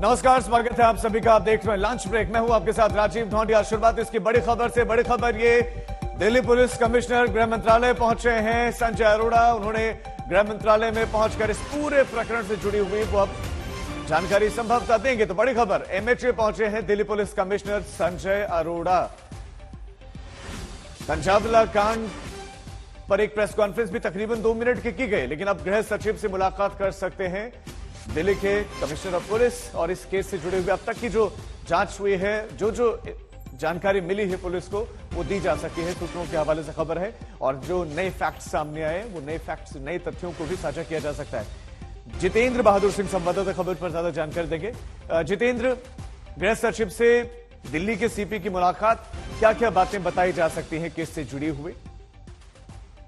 नमस्कार, स्वागत है आप सभी का। आप देख रहे हैं लंच ब्रेक। मैं हूं आपके साथ राजीव ढोंडिया। शुरुआत इसकी बड़ी खबर से। बड़ी खबर ये, दिल्ली पुलिस कमिश्नर गृह मंत्रालय पहुंचे हैं संजय अरोड़ा। उन्होंने गृह मंत्रालय में पहुंचकर इस पूरे प्रकरण से जुड़ी हुई वो अब जानकारी संभवतः देंगे। तो बड़ी खबर, एमएचए पहुंचे हैं दिल्ली पुलिस कमिश्नर संजय अरोड़ा। तंजावला कांड पर एक प्रेस कॉन्फ्रेंस भी तकरीबन 2 मिनट की गई, लेकिन अब गृह सचिव से मुलाकात कर सकते हैं दिल्ली के कमिश्नर ऑफ पुलिस। और इस केस से जुड़े हुए अब तक की जो जांच हुई है, जो जानकारी मिली है पुलिस को, वो दी जा सकी है। सूत्रों के हवाले से खबर है, और जो नए फैक्ट्स सामने आए, वो नए फैक्ट्स, नए तथ्यों को भी साझा किया जा सकता है। जितेंद्र बहादुर सिंह संवाददाता खबर पर ज्यादा जानकारी देंगे। जितेंद्र, गृह सचिव से दिल्ली के सीपी की मुलाकात, क्या क्या बातें बताई जा सकती हैं केस से जुड़ी हुई?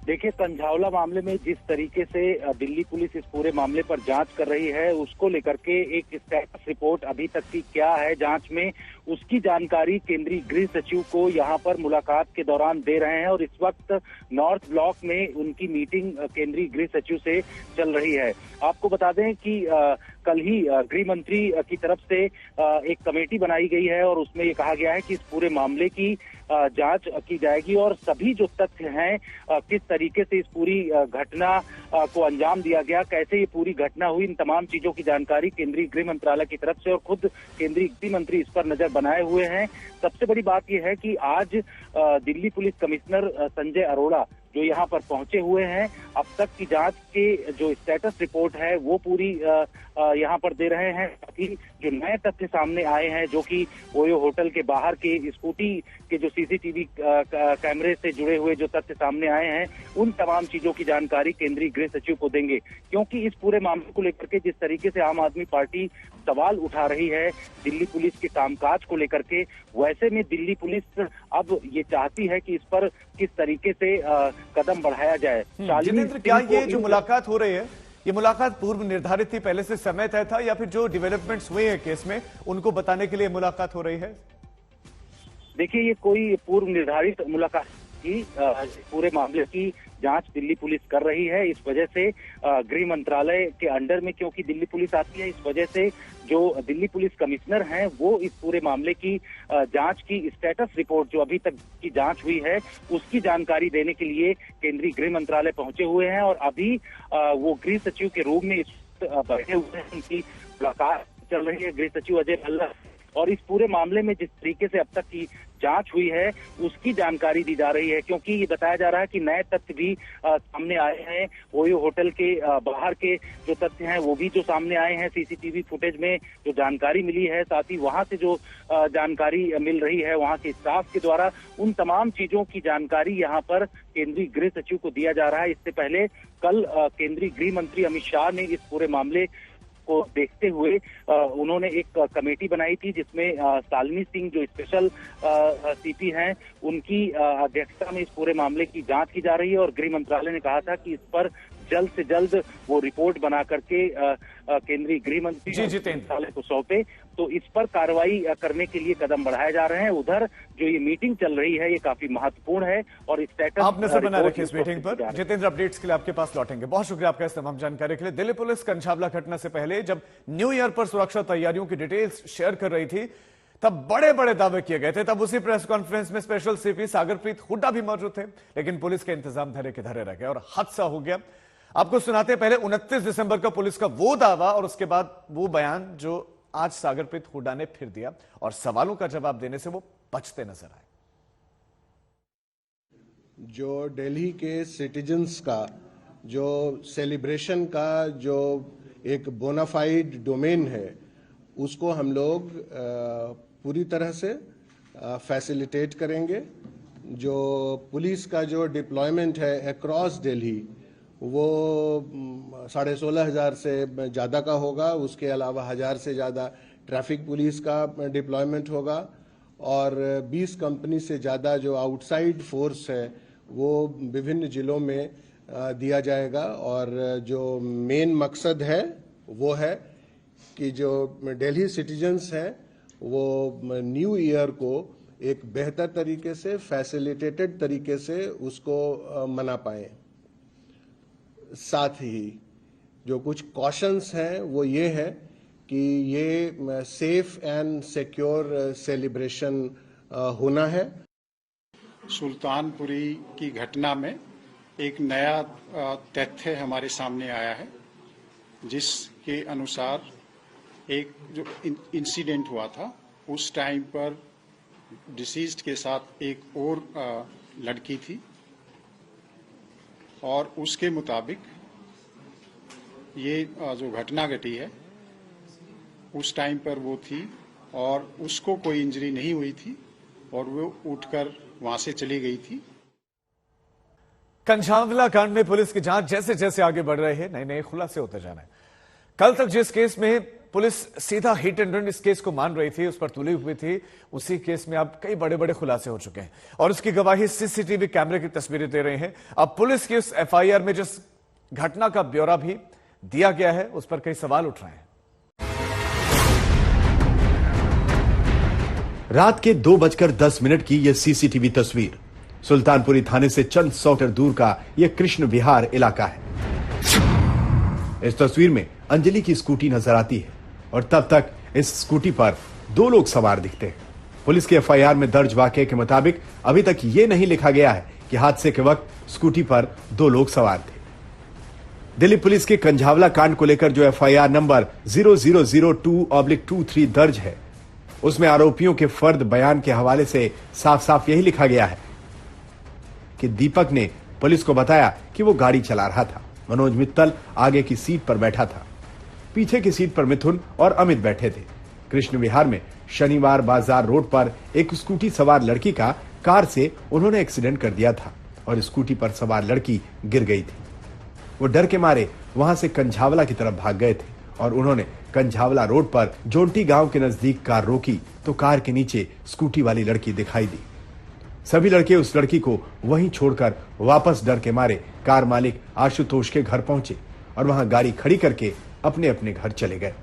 देखिए, तंजावला मामले में जिस तरीके से दिल्ली पुलिस इस पूरे मामले पर जांच कर रही है, उसको लेकर के एक स्टेटस रिपोर्ट अभी तक की क्या है जांच में, उसकी जानकारी केंद्रीय गृह सचिव को यहां पर मुलाकात के दौरान दे रहे हैं। और इस वक्त नॉर्थ ब्लॉक में उनकी मीटिंग केंद्रीय गृह सचिव से चल रही है। आपको बता दें कि कल ही गृह मंत्री की तरफ से एक कमेटी बनाई गई है, और उसमें ये कहा गया है कि इस पूरे मामले की जांच की जाएगी, और सभी जो तथ्य हैं, किस तरीके से इस पूरी घटना को अंजाम दिया गया, कैसे ये पूरी घटना हुई, इन तमाम चीजों की जानकारी केंद्रीय गृह मंत्रालय की तरफ से, और खुद केंद्रीय गृह मंत्री इस पर नजर बनाए हुए हैं। सबसे बड़ी बात यह है कि आज दिल्ली पुलिस कमिश्नर संजय अरोड़ा जो यहाँ पर पहुंचे हुए हैं, अब तक की जांच के जो स्टेटस रिपोर्ट है वो पूरी यहाँ पर दे रहे हैं। ताकि जो नए तथ्य सामने आए हैं, जो कि ओयो होटल के बाहर के स्कूटी के जो सीसीटीवी कैमरे से जुड़े हुए जो तथ्य सामने आए हैं, उन तमाम चीजों की जानकारी केंद्रीय गृह सचिव को देंगे। क्योंकि इस पूरे मामले को लेकर के जिस तरीके से आम आदमी पार्टी सवाल उठा रही है दिल्ली पुलिस के कामकाज को लेकर के, वैसे में दिल्ली पुलिस अब ये चाहती है कि इस पर किस तरीके से कदम बढ़ाया जाए। जितेंद्र, क्या ये जो मुलाकात हो रही है, ये मुलाकात पूर्व निर्धारित थी, पहले से समय तय था, या फिर जो डेवलपमेंट्स हुए हैं केस में उनको बताने के लिए मुलाकात हो रही है? देखिए, ये कोई पूर्व निर्धारित मुलाकात की, पूरे मामले की जांच दिल्ली पुलिस कर रही है। इस वजह से गृह मंत्रालय के अंडर में क्योंकि दिल्ली पुलिस आती है, इस वजह से जो दिल्ली पुलिस कमिश्नर हैं वो इस पूरे मामले की जांच की स्टेटस रिपोर्ट, जो अभी तक की जांच हुई है, उसकी जानकारी देने के लिए केंद्रीय गृह मंत्रालय पहुंचे हुए हैं। और अभी वो गृह सचिव के रूप में बैठे हुए हैं, उनकी मुलाकात चल रही है गृह सचिव अजय भल्ला। और इस पूरे मामले में जिस तरीके से अब तक की जांच हुई है, उसकी जानकारी दी जा रही है। क्योंकि ये बताया जा रहा है कि नए तथ्य भी सामने आए हैं। ओयो होटल के बाहर के जो तथ्य हैं वो भी जो सामने आए हैं, सीसीटीवी फुटेज में जो जानकारी मिली है, साथ ही वहां से जो जानकारी मिल रही है वहां के स्टाफ के द्वारा, उन तमाम चीजों की जानकारी यहाँ पर केंद्रीय गृह सचिव को दिया जा रहा है। इससे पहले कल केंद्रीय गृह मंत्री अमित शाह ने इस पूरे मामले को देखते हुए उन्होंने एक कमेटी बनाई थी, जिसमें शालिनी सिंह जो स्पेशल सीपी हैं, उनकी अध्यक्षता में इस पूरे मामले की जांच की जा रही है। और गृह मंत्रालय ने कहा था कि इस पर जल्द से जल्द वो रिपोर्ट बना करके केंद्रीय गृह मंत्री मंत्रालय को सौंपे। तो इस पर कार्रवाई करने के लिए कदम बढ़ाए जा रहे हैं। उधर जो ये मीटिंग चल रही है, ये काफी महत्वपूर्ण है, और स्टेटस आप नजर बना रखिए इस मीटिंग पर। जितेंद्र, अपडेट्स के लिए आपके पास लौटेंगे। बहुत शुक्रिया आपका इस तमाम जानकारी के लिए। दिल्ली पुलिस तंजावला घटना से पहले जब न्यू ईयर पर सुरक्षा तैयारियों की डिटेल्स शेयर कर रही थी, तब बड़े बड़े दावे किए गए थे। तब उसी प्रेस कॉन्फ्रेंस में स्पेशल सीपी सागरप्रीत हुड्डा भी मौजूद थे, लेकिन पुलिस के इंतजाम धरे के धरे रह गए और हादसा हो गया। आपको सुनाते पहले 29 दिसंबर का पुलिस का वो दावा, और उसके बाद वो बयान जो आज सागरप्रीत हुड्डा ने फिर दिया, और सवालों का जवाब देने से वो बचते नजर आए। जो दिल्ली के सिटीजन्स का जो सेलिब्रेशन का जो एक बोनाफाइड डोमेन है, उसको हम लोग पूरी तरह से फैसिलिटेट करेंगे। जो पुलिस का जो डिप्लॉयमेंट है अक्रॉस दिल्ली, वो 16,500 से ज़्यादा का होगा। उसके अलावा 1000 से ज़्यादा ट्रैफिक पुलिस का डिप्लॉयमेंट होगा, और 20 कंपनी से ज़्यादा जो आउटसाइड फोर्स है वो विभिन्न ज़िलों में दिया जाएगा। और जो मेन मकसद है वो है कि जो दिल्ली सिटीजन्स हैं वो न्यू ईयर को एक बेहतर तरीके से, फैसिलिटेटेड तरीके से उसको मना पाएँ। साथ ही जो कुछ कॉशंस हैं वो ये है कि ये सेफ एंड सिक्योर सेलिब्रेशन होना है। सुल्तानपुरी की घटना में एक नया तथ्य हमारे सामने आया है, जिसके अनुसार एक जो इंसिडेंट हुआ था उस टाइम पर डिसीज्ड के साथ एक और लड़की थी और उसके मुताबिक ये जो घटना घटी है उस टाइम पर वो थी और उसको कोई इंजरी नहीं हुई थी और वो उठकर वहां से चली गई थी। कंझावला कांड में पुलिस की जांच जैसे जैसे आगे बढ़ रही है, नए नए खुलासे होते जा रहे हैं। कल तक जिस केस में पुलिस सीधा हिट एंड रन इस केस को मान रही थी, उस पर तुली हुई थी, उसी केस में अब कई बड़े बड़े खुलासे हो चुके हैं और उसकी गवाही सीसीटीवी कैमरे की तस्वीरें दे रही हैं। अब पुलिस की उस एफआईआर में जिस घटना का ब्यौरा भी दिया गया है, उस पर कई सवाल उठ रहे हैं। रात के 2:10 की यह सीसीटीवी तस्वीर सुल्तानपुरी थाने से चंद 100 मीटर दूर का यह कृष्ण विहार इलाका है। इस तस्वीर में अंजलि की स्कूटी नजर आती है और तब तक इस स्कूटी पर 2 लोग सवार दिखते हैं। पुलिस के एफआईआर में दर्ज वाकये के मुताबिक अभी तक यह नहीं लिखा गया है कि हादसे के वक्त स्कूटी पर 2 लोग सवार थे। दिल्ली पुलिस के कंझावला कांड को लेकर जो एफआईआर नंबर 0002/23 दर्ज है, उसमें आरोपियों के फर्द बयान के हवाले से साफ साफ यही लिखा गया है कि दीपक ने पुलिस को बताया कि वो गाड़ी चला रहा था। मनोज मित्तल आगे की सीट पर बैठा था, पीछे की सीट पर मिथुन और अमित बैठे थे। कृष्ण विहार में शनिवार बाजार रोड पर एक स्कूटी सवार लड़की का कार से उन्होंने एक्सीडेंट कर दिया था और स्कूटी पर सवार लड़की गिर गई थी। वो डर के मारे वहां से कंझावला की तरफ भाग गए थे और उन्होंने कंझावला रोड पर जोंटी गांव के नजदीक कार रोकी तो कार के नीचे स्कूटी वाली लड़की दिखाई दी। सभी लड़के उस लड़की को वहीं छोड़कर वापस डर के मारे कार मालिक आशुतोष के घर पहुंचे और वहां गाड़ी खड़ी करके अपने अपने घर चले गए।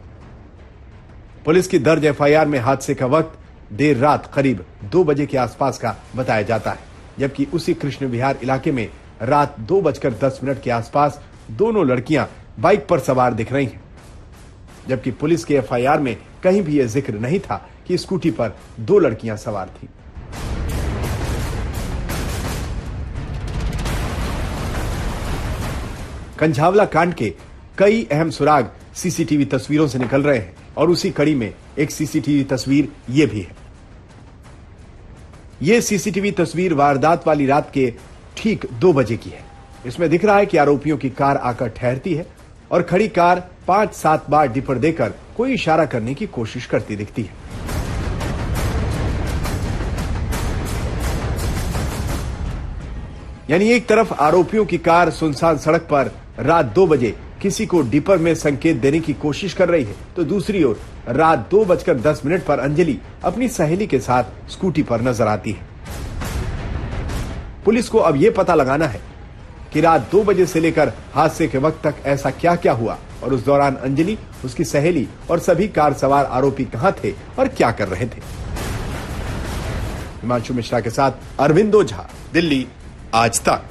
पुलिस की दर्ज एफआईआर में हादसे का वक्त देर रात करीब 2 बजे के आसपास का बताया जाता है, जबकि उसी कृष्ण विहार इलाके में रात 2:10 के आसपास दोनों लड़कियां बाइक पर सवार दिख रही हैं, जबकि पुलिस के एफआईआर में कहीं भी यह जिक्र नहीं था कि स्कूटी पर 2 लड़कियां सवार थीं। कंझावला कांड के कई अहम सुराग सीसीटीवी तस्वीरों से निकल रहे हैं और उसी कड़ी में एक सीसीटीवी तस्वीर ये भी है। यह सीसीटीवी तस्वीर वारदात वाली रात के ठीक 2 बजे की है। इसमें दिख रहा है कि आरोपियों की कार आकर ठहरती है और खड़ी कार 5-7 बार डिपर देकर कोई इशारा करने की कोशिश करती दिखती है। यानी एक तरफ आरोपियों की कार सुनसान सड़क पर रात 2 बजे किसी को डिपर में संकेत देने की कोशिश कर रही है, तो दूसरी ओर रात 2:10 पर अंजलि अपनी सहेली के साथ स्कूटी पर नजर आती है। पुलिस को अब यह पता लगाना है कि रात 2 बजे से लेकर हादसे के वक्त तक ऐसा क्या क्या हुआ और उस दौरान अंजलि, उसकी सहेली और सभी कार सवार आरोपी कहां थे और क्या कर रहे थे। हिमांशु मिश्रा के साथ अरविंद ओझा, दिल्ली आज तक।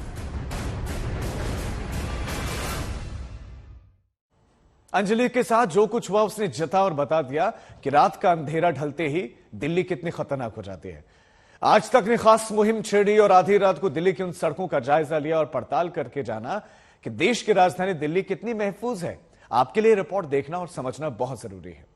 अंजलि के साथ जो कुछ हुआ उसने जता और बता दिया कि रात का अंधेरा ढलते ही दिल्ली कितनी खतरनाक हो जाती है। आज तक ने खास मुहिम छेड़ी और आधी रात को दिल्ली की उन सड़कों का जायजा लिया और पड़ताल करके जाना कि देश की राजधानी दिल्ली कितनी महफूज है। आपके लिए रिपोर्ट देखना और समझना बहुत जरूरी है।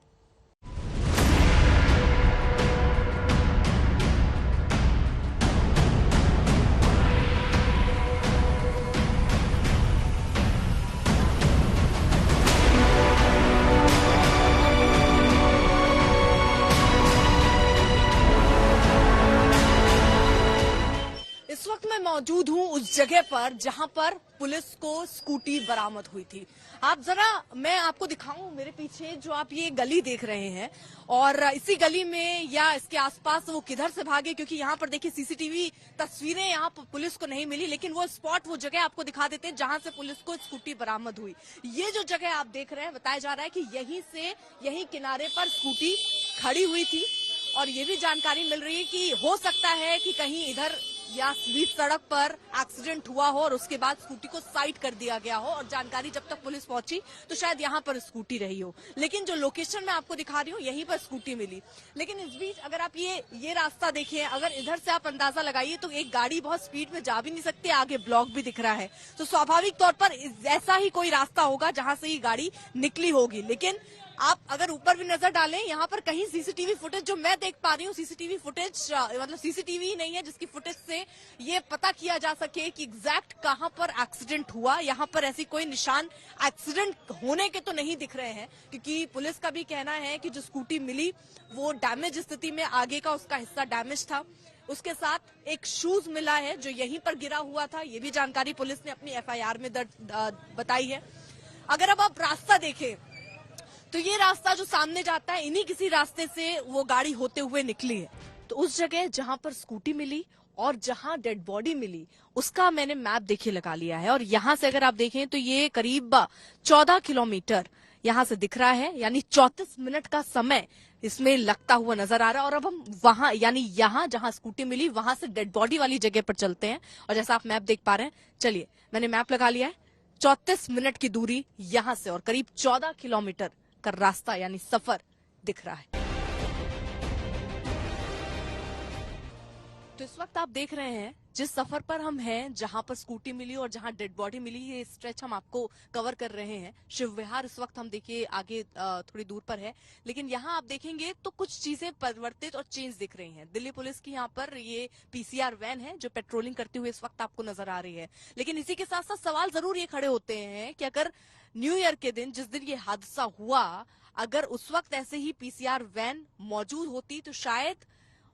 मौजूद हूं उस जगह पर जहां पर पुलिस को स्कूटी बरामद हुई थी। आप जरा, मैं आपको दिखाऊं मेरे पीछे जो आप ये गली देख रहे हैं और इसी गली में या इसके आसपास वो किधर से भागे, क्योंकि यहाँ पर देखिए सीसीटीवी तस्वीरें यहाँ पर पुलिस को नहीं मिली, लेकिन वो स्पॉट, वो जगह आपको दिखा देते हैं जहां से पुलिस को स्कूटी बरामद हुई। ये जो जगह आप देख रहे हैं, बताया जा रहा है कि यहीं किनारे पर स्कूटी खड़ी हुई थी और ये भी जानकारी मिल रही है कि हो सकता है कि कहीं इधर या बीच सड़क पर एक्सीडेंट हुआ हो और उसके बाद स्कूटी को साइड कर दिया गया हो और जानकारी जब तक पुलिस पहुंची तो शायद यहाँ पर स्कूटी रही हो। लेकिन जो लोकेशन मैं आपको दिखा रही हूँ यहीं पर स्कूटी मिली। लेकिन इस बीच अगर आप ये रास्ता देखिए, अगर इधर से आप अंदाजा लगाइए तो एक गाड़ी बहुत स्पीड में जा भी नहीं सकती, आगे ब्लॉक भी दिख रहा है, तो स्वाभाविक तौर पर ऐसा ही कोई रास्ता होगा जहां से ये गाड़ी निकली होगी। लेकिन आप अगर ऊपर भी नजर डालें, यहाँ पर कहीं सीसीटीवी फुटेज जो मैं देख पा रही हूँ, सीसीटीवी फुटेज मतलब सीसीटीवी ही नहीं है जिसकी फुटेज से ये पता किया जा सके कि एग्जैक्ट कहां पर एक्सीडेंट हुआ। यहाँ पर ऐसी कोई निशान एक्सीडेंट होने के तो नहीं दिख रहे हैं, क्योंकि पुलिस का भी कहना है कि जो स्कूटी मिली वो डैमेज स्थिति में, आगे का उसका हिस्सा डैमेज था। उसके साथ एक शूज मिला है जो यहीं पर गिरा हुआ था, ये भी जानकारी पुलिस ने अपनी एफआईआर में बताई है। अगर अब आप रास्ता देखें तो ये रास्ता जो सामने जाता है, इन्हीं किसी रास्ते से वो गाड़ी होते हुए निकली है। तो उस जगह जहां पर स्कूटी मिली और जहां डेड बॉडी मिली उसका मैंने मैप देखिए लगा लिया है, और यहां से अगर आप देखें तो ये करीब 14 किलोमीटर यहां से दिख रहा है, यानी 34 मिनट का समय इसमें लगता हुआ नजर आ रहा है। और अब हम वहां यानी यहां जहां स्कूटी मिली वहां से डेड बॉडी वाली जगह पर चलते हैं, और जैसा आप मैप देख पा रहे हैं, चलिए मैंने मैप लगा लिया है। 34 मिनट की दूरी यहां से और करीब 14 किलोमीटर का रास्ता यानी सफर दिख रहा है। तो इस वक्त आप देख रहे हैं जिस सफर पर हम हैं, जहां पर स्कूटी मिली और जहां डेड बॉडी मिली, ये स्ट्रेच हम आपको कवर कर रहे हैं। शिव विहार इस वक्त हम देखिए आगे थोड़ी दूर पर है, लेकिन यहां आप देखेंगे तो कुछ चीजें परिवर्तित और चेंज दिख रही हैं। दिल्ली पुलिस की यहाँ पर ये पीसीआर वैन है जो पेट्रोलिंग करते हुए इस वक्त आपको नजर आ रही है। लेकिन इसी के साथ साथ सवाल जरूर ये खड़े होते हैं कि अगर न्यू ईयर के दिन, जिस दिन ये हादसा हुआ, अगर उस वक्त ऐसे ही पीसीआर वैन मौजूद होती तो शायद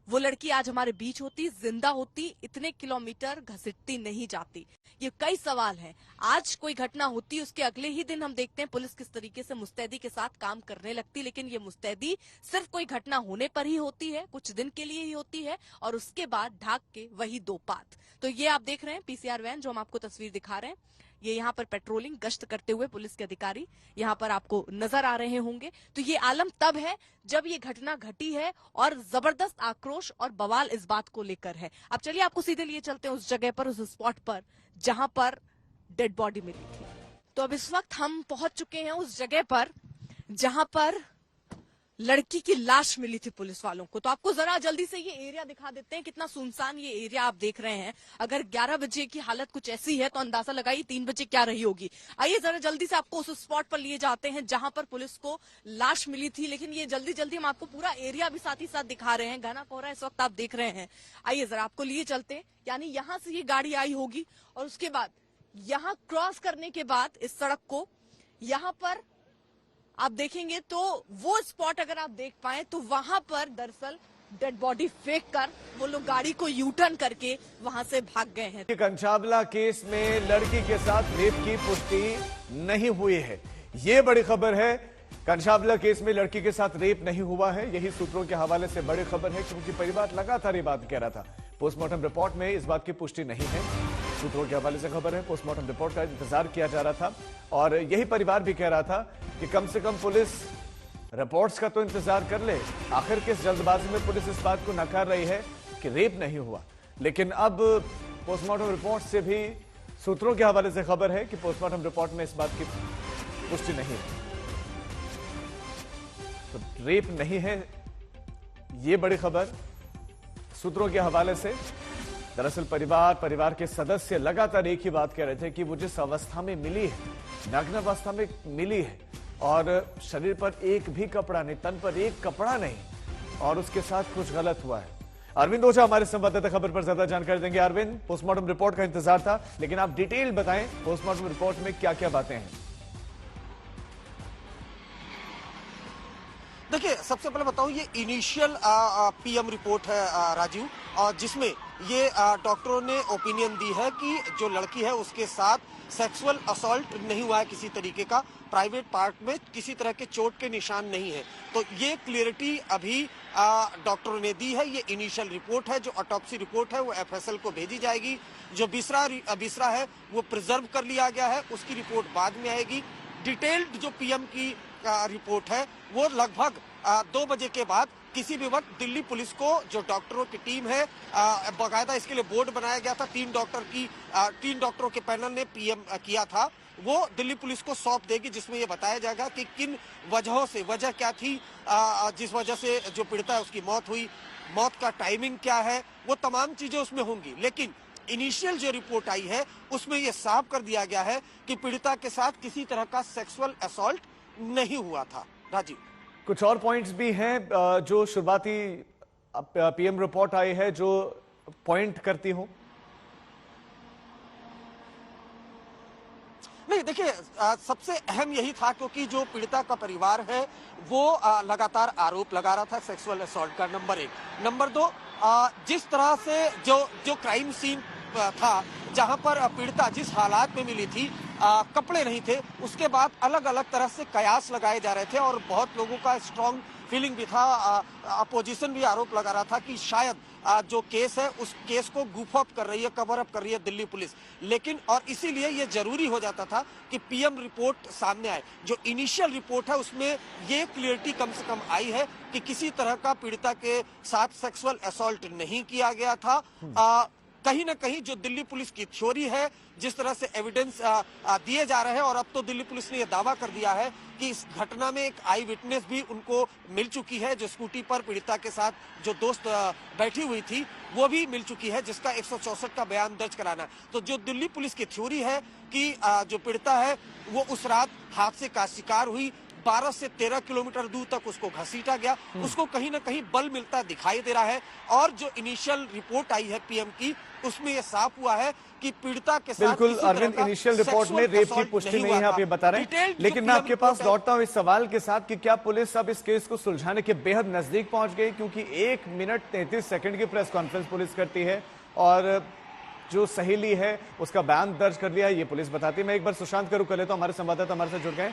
वो लड़की आज हमारे बीच होती, जिंदा होती, इतने किलोमीटर घसीटती नहीं जाती। ये कई सवाल हैं। आज कोई घटना होती, उसके अगले ही दिन हम देखते हैं पुलिस किस तरीके से मुस्तैदी के साथ काम करने लगती, लेकिन ये मुस्तैदी सिर्फ कोई घटना होने पर ही होती है, कुछ दिन के लिए ही होती है, और उसके बाद ढाक के वही दो पात। तो ये आप देख रहे हैं पीसीआर वैन जो हम आपको तस्वीर दिखा रहे हैं, ये यहाँ पर पेट्रोलिंग गश्त करते हुए पुलिस के अधिकारी यहाँ पर आपको नजर आ रहे होंगे। तो ये आलम तब है जब ये घटना घटी है और जबरदस्त आक्रोश और बवाल इस बात को लेकर है। अब चलिए आपको सीधे लिए चलते हैं उस जगह पर, उस स्पॉट पर जहां पर डेड बॉडी मिली थी। तो अब इस वक्त हम पहुंच चुके हैं उस जगह पर जहां पर लड़की की लाश मिली थी पुलिस वालों को। तो आपको जरा जल्दी से ये एरिया दिखा देते हैं, कितना सुनसान ये एरिया आप देख रहे हैं। अगर 11 बजे की हालत कुछ ऐसी है तो अंदाजा लगाइए 3 बजे क्या रही होगी। आइए जरा जल्दी से आपको उस स्पॉट पर लिए जाते हैं जहां पर पुलिस को लाश मिली थी। लेकिन ये जल्दी जल्दी हम आपको पूरा एरिया भी साथ ही साथ दिखा रहे हैं, घना कोहरा इस वक्त आप देख रहे हैं। आइए जरा आपको लिए चलते हैं, यानी यहां से ये गाड़ी आई होगी और उसके बाद यहां क्रॉस करने के बाद इस सड़क को यहां पर आप देखेंगे तो वो स्पॉट अगर आप देख पाए तो वहां पर दरअसल डेड बॉडी फेंक कर वो लोग गाड़ी को यू टर्न करके वहां से भाग गए हैं। कंछावला केस में लड़की के साथ रेप की पुष्टि नहीं हुई है, ये बड़ी खबर है। कंछावला केस में लड़की के साथ रेप नहीं हुआ है, यही सूत्रों के हवाले से बड़ी खबर है, क्योंकि परिवार लगातार ये बात कह रहा था। पोस्टमार्टम रिपोर्ट में इस बात की पुष्टि नहीं है, सूत्रों के हवाले से खबर है। पोस्टमार्टम रिपोर्ट का इंतजार किया जा रहा था और यही परिवार भी कह रहा था कि कम से कम पुलिस रिपोर्ट्स का तो इंतजार कर ले। आखिर किस जल्दबाजी में पुलिस इस बात को नकार रही है कि रेप नहीं हुआ। लेकिन अब पोस्टमार्टम रिपोर्ट से भी सूत्रों के हवाले से खबर है कि पोस्टमार्टम रिपोर्ट में इस बात की पुष्टि नहीं है, तो रेप नहीं है, ये बड़ी खबर सूत्रों के हवाले से। दरअसल परिवार के सदस्य लगातार एक ही बात कह रहे थे कि वो जिस अवस्था में मिली है, नग्न अवस्था में मिली है, और शरीर पर एक भी कपड़ा नहीं, तन पर एक कपड़ा नहीं, और उसके साथ कुछ गलत हुआ है। अरविंद ओझा हमारे संवाददाता खबर पर ज्यादा जानकारी देंगे। अरविंद, पोस्टमार्टम रिपोर्ट का इंतजार था, लेकिन आप डिटेल बताएं पोस्टमार्टम रिपोर्ट में क्या क्या बातें हैं। देखिए, सबसे पहले बताऊं, ये इनिशियल पीएम रिपोर्ट है राजीव, और जिसमें ये डॉक्टरों ने ओपिनियन दी है कि जो लड़की है उसके साथ सेक्सुअल असॉल्ट नहीं हुआ है किसी तरीके का, प्राइवेट पार्ट में किसी तरह के चोट के निशान नहीं है। तो ये क्लियरिटी अभी डॉक्टरों ने दी है। ये इनिशियल रिपोर्ट है, जो ऑटोप्सी रिपोर्ट है वो एफएसएल को भेजी जाएगी। जो बिसरा है वो प्रिजर्व कर लिया गया है, उसकी रिपोर्ट बाद में आएगी। डिटेल्ड जो पीएम की रिपोर्ट है वो लगभग 2 बजे के बाद किसी भी वक्त दिल्ली पुलिस को जो डॉक्टरों की टीम है, बाकायदा इसके लिए बोर्ड बनाया गया था, 3 डॉक्टरों के पैनल ने पीएम किया था, वो दिल्ली पुलिस को सौंप देगी, जिसमें ये बताया जाएगा कि किन वजहों से, वजह क्या थी जिस वजह से जो पीड़िता है उसकी मौत हुई, मौत का टाइमिंग क्या है, वो तमाम चीजें उसमें होंगी। लेकिन इनिशियल जो रिपोर्ट आई है उसमें ये साफ कर दिया गया है कि पीड़िता के साथ किसी तरह का सेक्सुअल असॉल्ट नहीं हुआ था। राजीव, कुछ और पॉइंट्स भी हैं जो शुरुआती पीएम रिपोर्ट आई है जो पॉइंट करती हो? नहीं, देखिए, सबसे अहम यही था क्योंकि जो पीड़िता का परिवार है वो लगातार आरोप लगा रहा था सेक्सुअल असॉल्ट का। नंबर 1। नंबर 2, जिस तरह से जो क्राइम सीन था, जहां पर पीड़िता जिस हालात में मिली थी, कपड़े नहीं थे, उसके बाद अलग अलग तरह से कयास लगाए जा रहे थे और बहुत लोगों का स्ट्रांग फीलिंग भी था। अपोजिशन भी आरोप लगा रहा था कि शायद जो केस है उस केस को गुफ अप कर रही है, कवर अप कर रही है दिल्ली पुलिस। लेकिन और इसीलिए ये जरूरी हो जाता था कि पीएम रिपोर्ट सामने आए। जो इनिशियल रिपोर्ट है उसमें ये क्लियरिटी कम से कम आई है कि किसी तरह का पीड़िता के साथ सेक्सुअल असॉल्ट नहीं किया गया था। कहीं ना कहीं जो दिल्ली पुलिस की थ्योरी है, जिस तरह से एविडेंस दिए जा रहे हैं, और अब तो दिल्ली पुलिस ने यह दावा कर दिया है कि इस घटना में एक आई विटनेस भी उनको मिल चुकी है, जो स्कूटी पर पीड़िता के साथ जो दोस्त बैठी हुई थी वो भी मिल चुकी है, जिसका 164 का बयान दर्ज कराना है। तो जो दिल्ली पुलिस की थ्योरी है कि जो पीड़िता है वो उस रात हादसे का शिकार हुई, 12 से 13 किलोमीटर दूर तक उसको घसीटा गया, उसको कहीं ना कहीं बल मिलता दिखाई दे रहा है। और जो इनिशियल रिपोर्ट आई है पीएम की, उसमें यह साफ हुआ है कि पीड़िता के साथ बिल्कुल अरविंद, इनिशियल रिपोर्ट में रेप की पुष्टि नहीं है, आप ये बता रहे हैं। लेकिन मैं आपके पास लौटता हूं इस सवाल के साथ कि क्या पुलिस अब इस केस को सुलझाने के बेहद नजदीक पहुंच गई? क्योंकि 1 मिनट 33 सेकंड की प्रेस कॉन्फ्रेंस पुलिस करती है और जो सहेली है उसका बयान दर्ज कर लिया, ये पुलिस बताती है। मैं एक बार सुशांत का रुख कर लेता हूं, हमारे संवाददाता हमारे साथ जुड़ गए।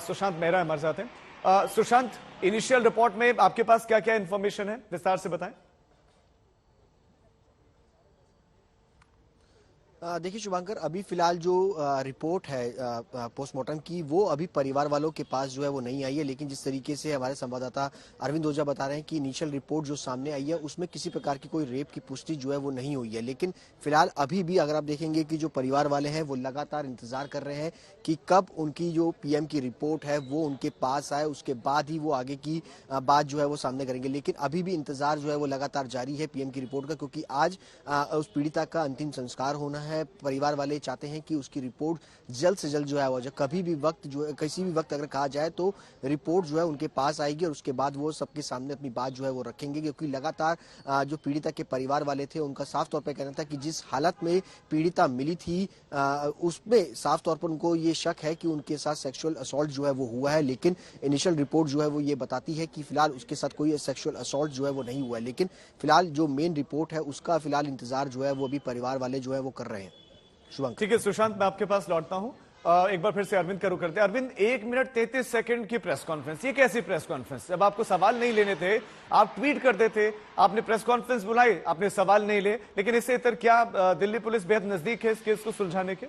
सुशांत मेहरा हमारे साथ हैं। सुशांत, इनिशियल रिपोर्ट में आपके पास क्या क्या इंफॉर्मेशन है, विस्तार से बताएं। देखिए शुभांकर, अभी फिलहाल जो रिपोर्ट है पोस्टमार्टम की, वो अभी परिवार वालों के पास जो है वो नहीं आई है। लेकिन जिस तरीके से हमारे संवाददाता अरविंद ओझा बता रहे हैं कि इनिशियल रिपोर्ट जो सामने आई है उसमें किसी प्रकार की कोई रेप की पुष्टि जो है वो नहीं हुई है। लेकिन फिलहाल अभी भी अगर आप देखेंगे कि जो परिवार वाले हैं वो लगातार इंतजार कर रहे हैं कि कब उनकी जो पीएम की रिपोर्ट है वो उनके पास आए, उसके बाद ही वो आगे की बात जो है वो सामने करेंगे। लेकिन अभी भी इंतजार जो है वो लगातार जारी है पीएम की रिपोर्ट का, क्योंकि आज उस पीड़िता का अंतिम संस्कार होना है। परिवार वाले चाहते हैं कि उसकी रिपोर्ट जल्द से जल्द जो है वो, कभी भी वक्त जो है, किसी भी वक्त अगर कहा जाए तो रिपोर्ट जो है उनके पास आएगी और उसके बाद वो सबके सामने अपनी बात जो है वो रखेंगे। क्योंकि लगातार जो पीड़िता के परिवार वाले थे उनका साफ तौर पर कहना था कि जिस हालत में पीड़िता मिली थी उसमें साफ तौर पर उनको ये शक है कि उनके साथ सेक्सुअल असॉल्ट जो है वो हुआ है। लेकिन इनिशियल रिपोर्ट जो है वो ये बताती है कि फिलहाल उसके साथ कोई सेक्सुअल असॉल्ट जो है वो नहीं हुआ है। लेकिन फिलहाल जो मेन रिपोर्ट है उसका फिलहाल इंतजार जो है वो अभी परिवार वाले जो है वो कर रहे हैं। ठीक है सुशांत, मैं आपके पास लौटता हूं। एक बार फिर से अरविंद का रुख करते हैं। अरविंद, 1 मिनट 33 सेकंड की प्रेस कॉन्फ्रेंस, ये कैसी प्रेस कॉन्फ्रेंस? जब आपको सवाल नहीं लेने थे आप ट्वीट करते थे, आपने प्रेस कॉन्फ्रेंस बुलाई, आपने सवाल नहीं ले। लेकिन इससे इतर क्या दिल्ली पुलिस बेहद नजदीक है इस केस को सुलझाने के?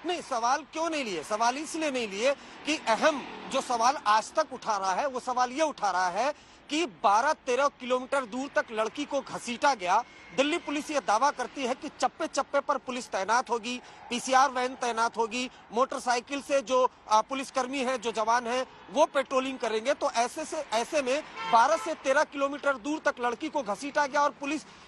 नहीं, सवाल क्यों नहीं लिए? सवाल इसलिए नहीं लिए कि अहम जो सवाल आज तक उठा रहा है वो सवाल ये उठा रहा है कि 12-13 किलोमीटर दूर तक लड़की को घसीटा गया। दिल्ली पुलिस ये दावा करती है कि चप्पे चप्पे पर पुलिस तैनात होगी, पीसीआर वैन तैनात होगी, मोटरसाइकिल से जो पुलिसकर्मी हैं, जो जवान हैं, वो पेट्रोलिंग करेंगे। तो ऐसे में 12 से 13 किलोमीटर दूर तक लड़की को घसीटा गया और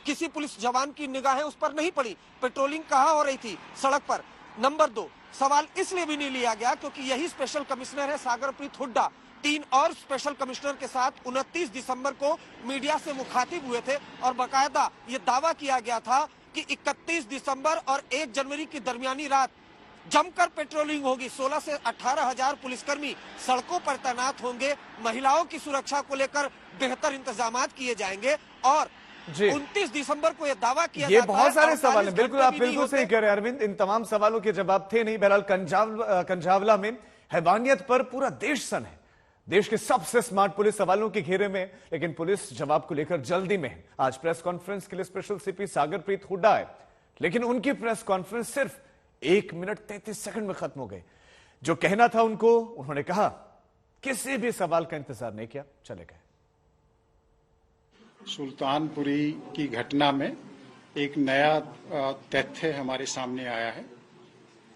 किसी पुलिस जवान की निगाहें उस पर नहीं पड़ी। पेट्रोलिंग कहाँ हो रही थी? सड़क पर। नंबर 2, सवाल इसलिए भी नहीं लिया गया क्योंकि यही स्पेशल कमिश्नर है सागरप्रीत हुड्डा 3 और स्पेशल कमिश्नर के साथ 29 दिसंबर को मीडिया से मुखातिब हुए थे और बाकायदा ये दावा किया गया था कि 31 दिसंबर और 1 जनवरी की दरमियानी रात जमकर पेट्रोलिंग होगी। 16 से 18 हजार पुलिसकर्मी सड़कों पर तैनात होंगे, महिलाओं की सुरक्षा को लेकर बेहतर इंतजाम किए जाएंगे। और 29 दिसंबर को यह दावा किया ये बहुत सारे सवाल हैं। बिल्कुल, आप बिल्कुल सही कह रहे हैं अरविंद, इन तमाम सवालों के जवाब थे नहीं। बहरहाल कंजावला में हैवानियत पर पूरा देश सन है। देश के सबसे स्मार्ट पुलिस सवालों के घेरे में, लेकिन पुलिस जवाब को लेकर जल्दी में है। आज प्रेस कॉन्फ्रेंस के लिए स्पेशल सीपी सागरप्रीत हुड्डा है, लेकिन उनकी प्रेस कॉन्फ्रेंस सिर्फ 1 मिनट 33 सेकंड में खत्म हो गई। जो कहना था उनको उन्होंने कहा, किसी भी सवाल का इंतजार नहीं किया, चले गए। सुल्तानपुरी की घटना में एक नया तथ्य हमारे सामने आया है,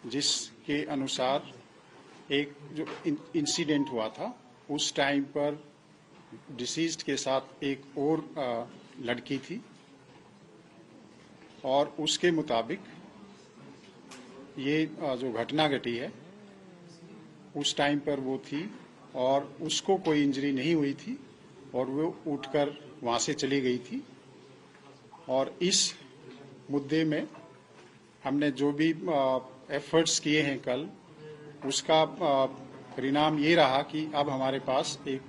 जिसके अनुसार एक जो इंसिडेंट हुआ था उस टाइम पर डिसीज्ड के साथ एक और लड़की थी और उसके मुताबिक ये जो घटना घटी है उस टाइम पर वो थी और उसको कोई इंजरी नहीं हुई थी और वो उठकर वहां से चली गई थी। और इस मुद्दे में हमने जो भी एफर्ट्स किए हैं कल, उसका परिणाम ये रहा कि अब हमारे पास एक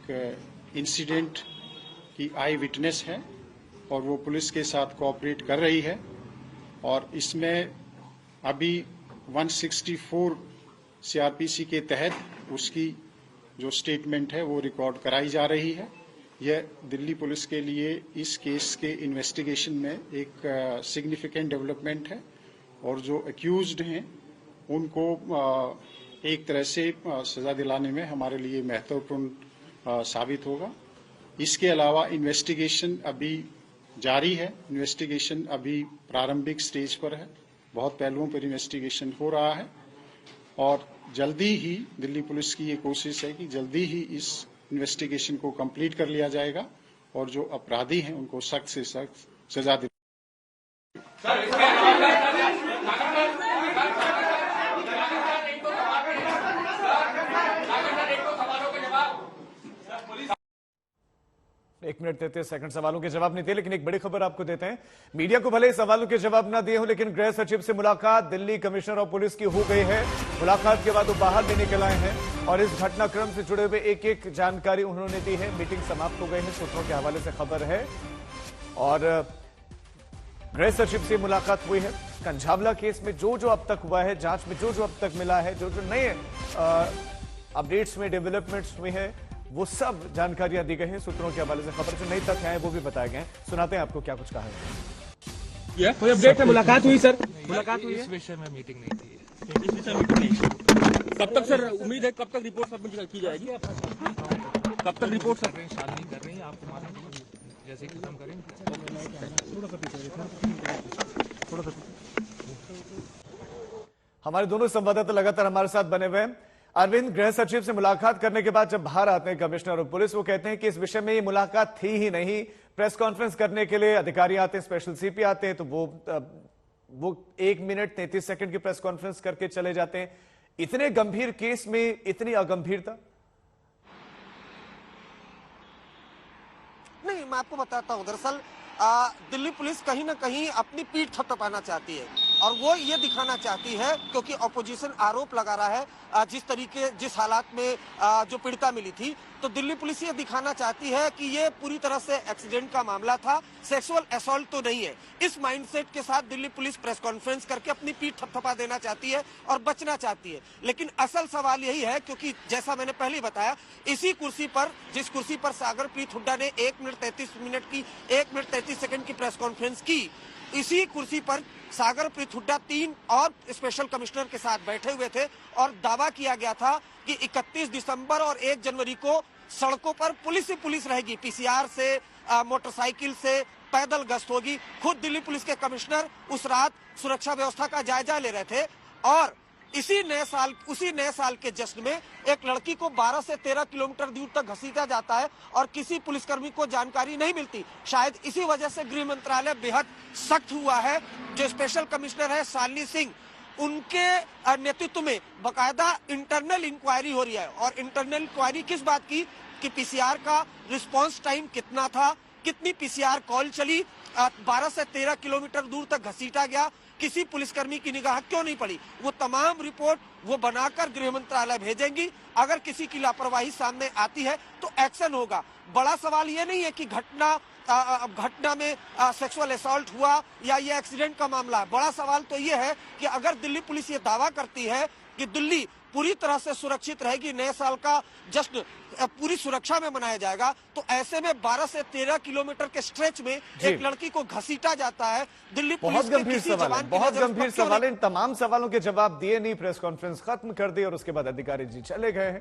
इंसिडेंट की आई विटनेस है और वो पुलिस के साथ कोऑपरेट कर रही है और इसमें अभी 164 सीआरपीसी के तहत उसकी जो स्टेटमेंट है वो रिकॉर्ड कराई जा रही है। यह दिल्ली पुलिस के लिए इस केस के इन्वेस्टिगेशन में एक सिग्निफिकेंट डेवलपमेंट है और जो एक्यूज्ड हैं उनको एक तरह से सजा दिलाने में हमारे लिए महत्वपूर्ण साबित होगा। इसके अलावा इन्वेस्टिगेशन अभी जारी है, इन्वेस्टिगेशन अभी प्रारंभिक स्टेज पर है, बहुत पहलुओं पर इन्वेस्टिगेशन हो रहा है और जल्दी ही दिल्ली पुलिस की ये कोशिश है कि जल्दी ही इस इन्वेस्टिगेशन को कंप्लीट कर लिया जाएगा और जो अपराधी हैं उनको सख्त से सख्त सजा दी। एक मिनट 33 सेकंड सवालों के जवाब नहीं दिए, लेकिन एक बड़ी खबर आपको देते हैं। मीडिया को भले सवालों के जवाब ना दिए हो, लेकिन गृह सचिव से मुलाकात दिल्ली कमिश्नर और पुलिस की हो गई है। मुलाकात के बाद वो बाहर भी निकल आए हैं और इस घटनाक्रम से जुड़े हुए एक एक जानकारी उन्होंने दी है। मीटिंग समाप्त हो गई है, सूत्रों के हवाले से खबर है। और गृह सचिव से मुलाकात हुई है। कंझावला केस में जो जो अब तक हुआ है, जांच में जो जो अब तक मिला है, जो जो नए अपडेट्स में डेवलपमेंट्स हुए हैं, वो सब जानकारियां दी गई हैं। सूत्रों के हवाले से खबर, जो नई तथ्य हैं वो भी बताए गए हैं। सुनाते हैं आपको क्या कुछ कहा है। कोई अपडेट है? मुलाकात हुई सर? मुलाकात हुई? इस विषय में मीटिंग नहीं थी। इस विषय में मीटिंग नहीं। कब तक सर उम्मीद है, कब तक रिपोर्ट सबमिट की जाएगी? कब तक रिपोर्ट सर? छानबीन कर रही है, आपको मालूम है, जैसे खत्म करेंगे। हमारे दोनों संवाददाता लगातार हमारे साथ बने हुए हैं। अरविंद, गृह सचिव से मुलाकात करने के बाद जब बाहर आते हैं कमिश्नर और पुलिस, वो कहते हैं कि इस विषय में ये मुलाकात थी ही नहीं। प्रेस कॉन्फ्रेंस करने के लिए अधिकारी आते हैं, स्पेशल सीपी आते हैं, तो वो 1 मिनट 33 सेकंड की प्रेस कॉन्फ्रेंस करके चले जाते हैं। इतने गंभीर केस में इतनी अगंभीरता? नहीं, मैं आपको बताता हूं। दरअसल दिल्ली पुलिस कहीं ना कहीं अपनी पीठ थपथपाना चाहती है और वो ये दिखाना चाहती है, क्योंकि ऑपोजिशन आरोप लगा रहा है जिस हालात में जो पीड़िता मिली थी, तो दिल्ली पुलिस ये दिखाना चाहती है कि ये पूरी तरह से एक्सीडेंट का मामला था, सेक्सुअल असॉल्ट तो नहीं है। इस माइंडसेट के साथ दिल्ली पुलिस प्रेस कॉन्फ्रेंस करके अपनी पीठ थपथपा देना चाहती है और बचना चाहती है। लेकिन असल सवाल यही है, क्योंकि जैसा मैंने पहले बताया, इसी कुर्सी पर, जिस कुर्सी पर सागरप्रीत हुड्डा ने 1 मिनट 33 सेकंड की प्रेस कॉन्फ्रेंस की, इसी कुर्सी पर सागरप्रीत हुड्डा 3 और स्पेशल कमिश्नर के साथ बैठे हुए थे और दावा किया गया था कि 31 दिसंबर और 1 जनवरी को सड़कों पर पुलिस ही पुलिस रहेगी, पीसीआर से, मोटरसाइकिल से, पैदल गश्त होगी। खुद दिल्ली पुलिस के कमिश्नर उस रात सुरक्षा व्यवस्था का जायजा ले रहे थे और उसी नए साल के जश्न में एक लड़की को 12 से 13 किलोमीटर दूर तक घसीटा जाता है और किसी पुलिसकर्मी को जानकारी नहीं मिलती। शायद इसी वजह से गृह मंत्रालय बेहद सख्त हुआ है। जो स्पेशल कमिश्नर है शालिनी सिंह, उनके नेतृत्व में बकायदा इंटरनल इंक्वायरी हो रही है। और इंटरनल इंक्वायरी किस बात की कि पीसीआर का रिस्पांस टाइम कितना था, कितनी पीसीआर कॉल चली, 12 से 13 किलोमीटर दूर तक घसीटा गया, किसी पुलिसकर्मी की निगाह क्यों नहीं पड़ी, वो तमाम रिपोर्ट वो बनाकर गृह मंत्रालय भेजेंगी। अगर किसी की लापरवाही सामने आती है तो एक्शन होगा। बड़ा सवाल ये नहीं है कि घटना में सेक्सुअल असॉल्ट हुआ या ये एक्सीडेंट का मामला है। बड़ा सवाल तो ये है कि अगर दिल्ली पुलिस ये दावा करती है कि दिल्ली पूरी तरह से सुरक्षित रहेगी, नए साल का जश्न पूरी सुरक्षा में मनाया जाएगा। तो ऐसे में 12 से 13 किलोमीटर के स्ट्रेच में एक लड़की को घसीटा जाता है। दिल्ली पुलिस बहुत के गंभीर किसी सवाल है, जवान की बहुत नजर उस गंभीर पर क्यों सवाल है। नहीं? इन तमाम सवालों के जवाब दिए नहीं, प्रेस कॉन्फ्रेंस खत्म कर दी और उसके बाद अधिकारी जी चले गए हैं।